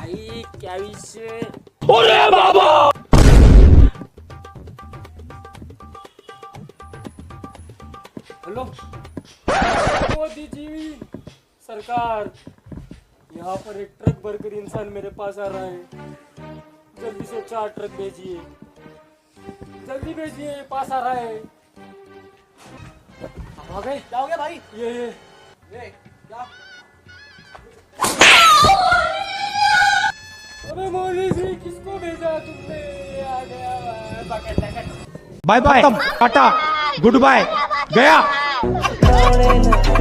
भाई क्या विषय. अरे बाबा. हेलो मोदी जी सरकार, यहाँ पर एक ट्रक भरकर इंसान मेरे पास आ रहा है. जल्दी से 4 ट्रक भेजिए, जल्दी भेजिए, पास आ रहा है. आ गए. क्या हो गया भाई? ये क्या? अबे मोदी जी किसको भेजा तुमने? आ गया bucket. Bye bye, tata, goodbye, गया.